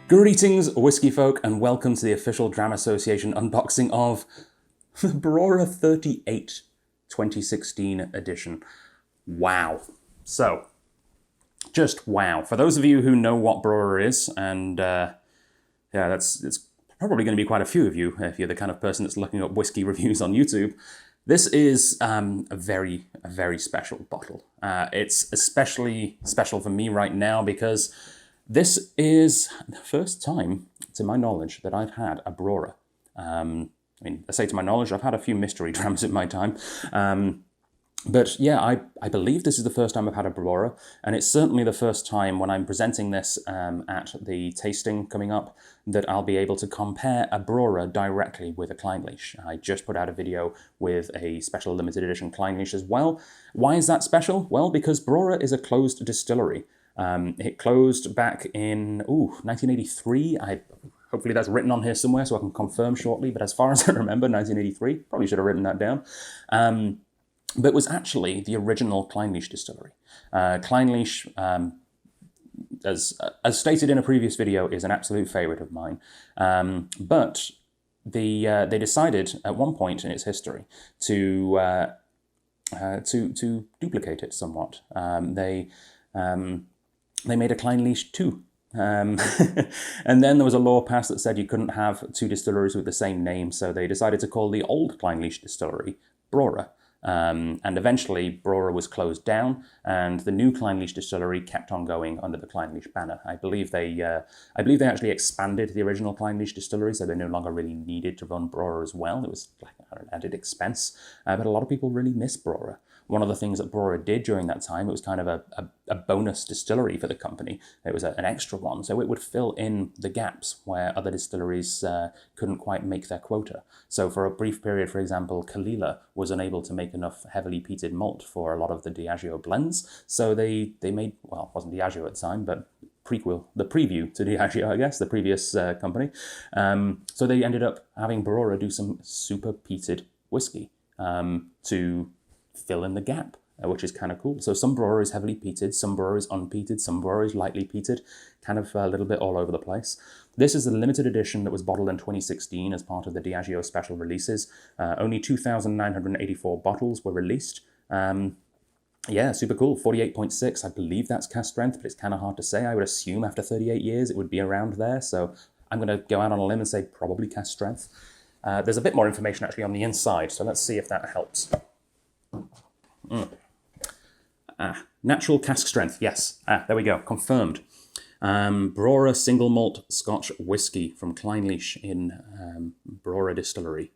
Greetings, whiskey folk, and welcome to the official Dram Association unboxing of the Brora 38 2016 edition. Wow. So, just wow. For those of you who know what Brora is, and it's probably going to be quite a few of you if you're the kind of person that's looking up whiskey reviews on YouTube. This is a very special bottle. It's especially special for me right now because this is the first time, to my knowledge, that I've had a Brora. I say to my knowledge, I've had a few mystery drams in my time. But yeah, I believe this is the first time I've had a Brora, and it's certainly the first time when I'm presenting this at the tasting coming up that I'll be able to compare a Brora directly with a Clynelish. I just put out a video with a special limited edition Clynelish as well. Why is that special? Well, because Brora is a closed distillery. It closed back in 1983. Hopefully that's written on here somewhere so I can confirm shortly, but as far as I remember, 1983, probably should have written that down. But it was actually the original Clynelish distillery. Clynelish, as stated in a previous video, is an absolute favourite of mine. But they decided at one point in its history to duplicate it somewhat. They made a Clynelish 2. And then there was a law passed that said you couldn't have two distilleries with the same name, so they decided to call the old Clynelish distillery Brora. And eventually Brora was closed down, and the new Clynelish distillery kept on going under the Clynelish banner. I believe they actually expanded the original Clynelish distillery, so they no longer really needed to run Brora as well. It was like an added expense, but a lot of people really miss Brora. One of the things that Brora did during that time, it was kind of a bonus distillery for the company. It was an extra one, so it would fill in the gaps where other distilleries couldn't quite make their quota. So for a brief period, for example, Kalila was unable to make enough heavily peated malt for a lot of the Diageo blends, so they made, well, it wasn't Diageo at the time, but the preview to Diageo, I guess, the previous company. So they ended up having Brora do some super peated whiskey to fill in the gap, which is kind of cool. So some Brora is heavily peated, some Brora is unpeated, some Brora is lightly peated, kind of a little bit all over the place. This is a limited edition that was bottled in 2016 as part of the Diageo special releases. Only 2,984 bottles were released. Yeah, super cool. 48.6, I believe that's cask strength, but it's kind of hard to say. I would assume after 38 years it would be around there, so I'm going to go out on a limb and say probably cask strength. There's a bit more information actually on the inside, so let's see if that helps. Natural cask strength, yes. There we go, confirmed. Brora single malt Scotch whiskey from Clynelish in Brora Distillery.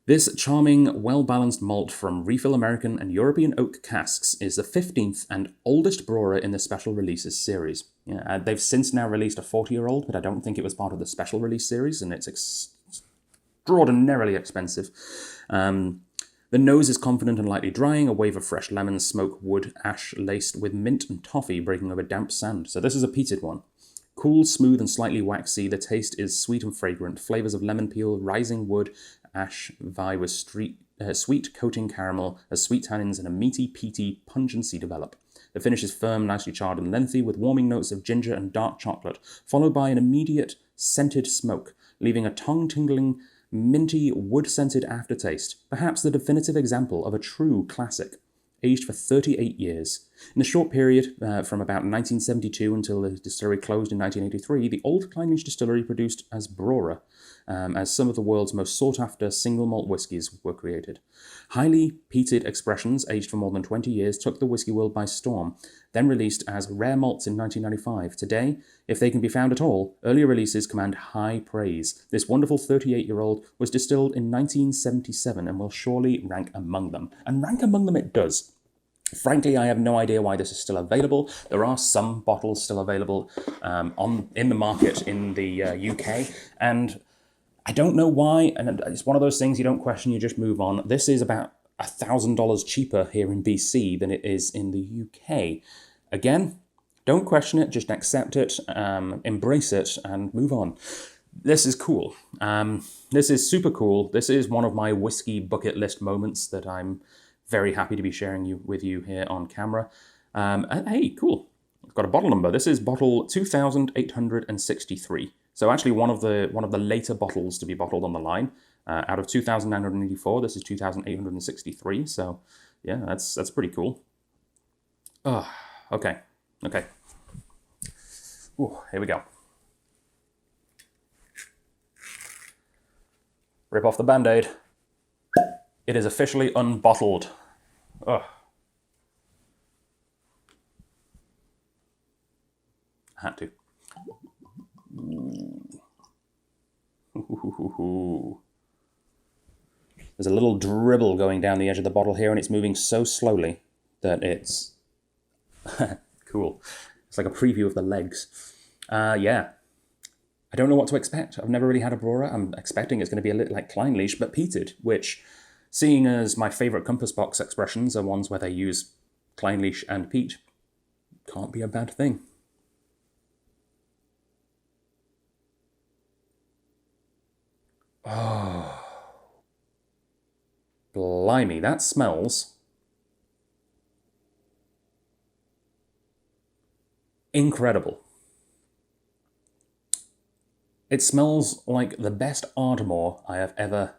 This charming, well-balanced malt from refill American and European oak casks is the 15th and oldest Brora in the special releases series. Yeah, they've since now released a 40-year-old, but I don't think it was part of the special release series, and it's extraordinarily expensive. The nose is confident and lightly drying, a wave of fresh lemon, smoke, wood, ash, laced with mint and toffee breaking over damp sand. So this is a peated one. Cool, smooth and slightly waxy, the taste is sweet and fragrant. Flavours of lemon peel, rising wood, ash, vie with sweet coating caramel, as sweet tannins and a meaty, peaty pungency develop. The finish is firm, nicely charred and lengthy, with warming notes of ginger and dark chocolate, followed by an immediate scented smoke, leaving a tongue-tingling, minty, wood-scented aftertaste, perhaps the definitive example of a true classic, aged for 38 years. In a short period, from about 1972 until the distillery closed in 1983, the old Clynelish distillery produced as Brora, as some of the world's most sought-after single malt whiskies were created. Highly peated expressions, aged for more than 20 years, took the whiskey world by storm, then released as rare malts in 1995. Today, if they can be found at all, earlier releases command high praise. This wonderful 38-year-old was distilled in 1977 and will surely rank among them. And rank among them it does. Frankly, I have no idea why this is still available. There are some bottles still available in the market in the UK, and I don't know why, and it's one of those things you don't question, you just move on. This is about $1,000 cheaper here in BC than it is in the UK. Again, don't question it, just accept it, embrace it, and move on. This is cool. This is super cool. This is one of my whiskey bucket list moments that I'm very happy to be sharing with you here on camera. And hey, cool. I've got a bottle number. This is bottle 2863. So actually one of the later bottles to be bottled on the line. Out of 2,984, this is 2,863. So yeah, that's pretty cool. Oh, okay. Ooh, here we go. Rip off the Band-Aid. It is officially unbottled. Ugh. I had to. Ooh. There's a little dribble going down the edge of the bottle here, and it's moving so slowly that it's cool. It's like a preview of the legs. Yeah. I don't know what to expect. I've never really had a Brora. I'm expecting it's going to be a little like Kleinlich, but peated, which, seeing as my favourite compass box expressions are ones where they use Kleinlich and peat, can't be a bad thing. Oh. Blimey, that smells incredible. It smells like the best Ardmore I have ever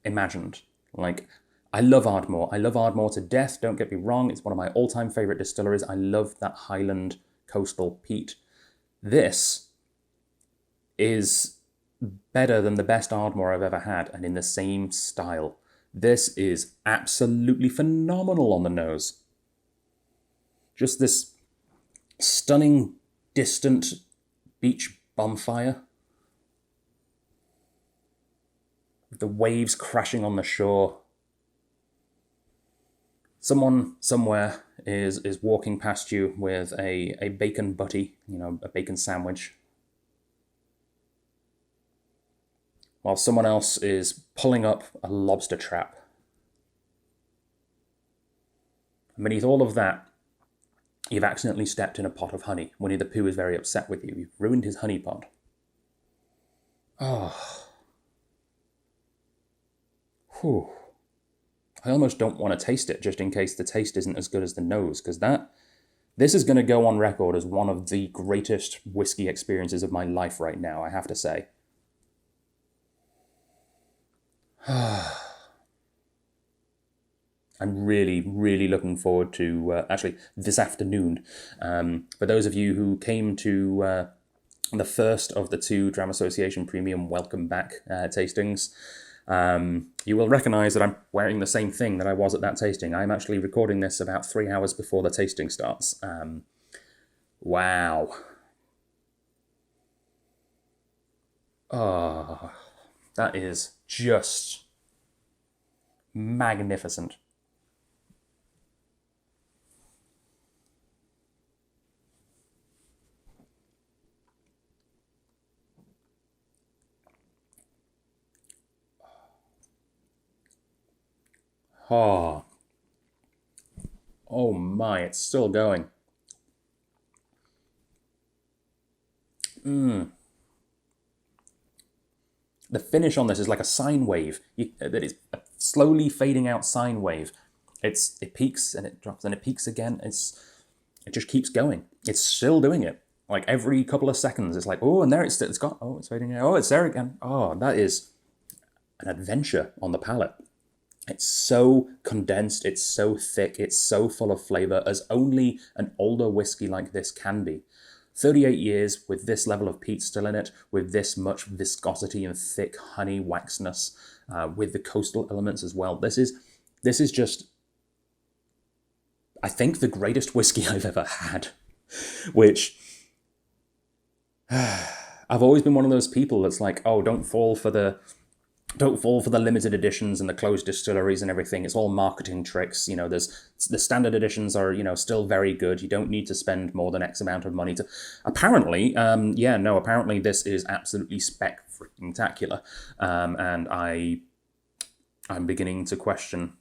imagined. Like, I love Ardmore. I love Ardmore to death, don't get me wrong. It's one of my all-time favourite distilleries. I love that Highland coastal peat. This is better than the best Ardmore I've ever had, and in the same style. This is absolutely phenomenal on the nose. Just this stunning, distant beach bonfire. The waves crashing on the shore. Someone somewhere is walking past you with a bacon butty, a bacon sandwich. While someone else is pulling up a lobster trap. And beneath all of that, you've accidentally stepped in a pot of honey. Winnie the Pooh is very upset with you. You've ruined his honey pot. Oh. Whew. I almost don't want to taste it, just in case the taste isn't as good as the nose, because this is going to go on record as one of the greatest whiskey experiences of my life right now, I have to say. I'm really, really looking forward to, actually, this afternoon. For those of you who came to the first of the two Dram Association Premium Welcome Back tastings, you will recognise that I'm wearing the same thing that I was at that tasting. I'm actually recording this about 3 hours before the tasting starts. Wow. Oh, that is just magnificent. Oh. Oh my, it's still going. The finish on this is like a sine wave. That is a slowly fading out sine wave. It peaks and it drops and it peaks again. It just keeps going. It's still doing it. Like every couple of seconds, it's like, oh, and there it's gone. Oh, it's fading out. Oh, it's there again. Oh, that is an adventure on the palate. It's so condensed, it's so thick, it's so full of flavour, as only an older whiskey like this can be. 38 years with this level of peat still in it, with this much viscosity and thick honey waxness, with the coastal elements as well. This is just, I think, the greatest whiskey I've ever had, which I've always been one of those people that's like, oh, don't fall for the limited editions and the closed distilleries and everything. It's all marketing tricks. There's the standard editions are, still very good. You don't need to spend more than X amount of money to. Apparently, apparently this is absolutely spectacular. And I'm beginning to question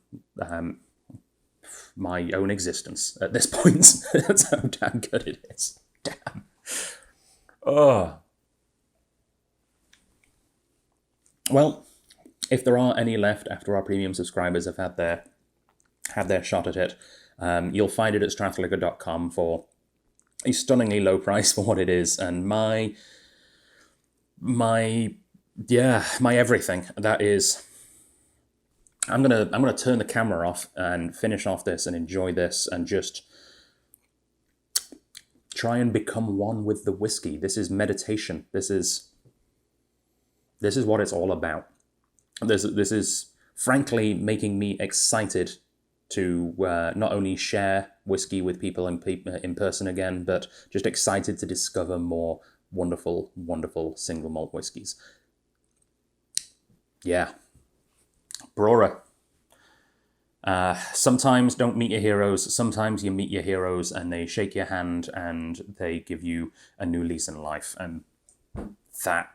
my own existence at this point. That's how damn good it is. Damn. Oh. Well, if there are any left after our premium subscribers have had their shot at it, you'll find it at strathliquor.com for a stunningly low price for what it is, and my my everything. That is, I'm gonna turn the camera off and finish off this and enjoy this and just try and become one with the whiskey. This is meditation. This is what it's all about. This is frankly making me excited to not only share whiskey with people in person again, but just excited to discover more wonderful, wonderful single malt whiskies. Yeah, Brora. Sometimes don't meet your heroes. Sometimes you meet your heroes and they shake your hand and they give you a new lease in life. And that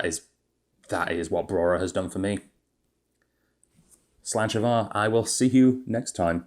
is what Brora has done for me. Sláinte mhath, I will see you next time.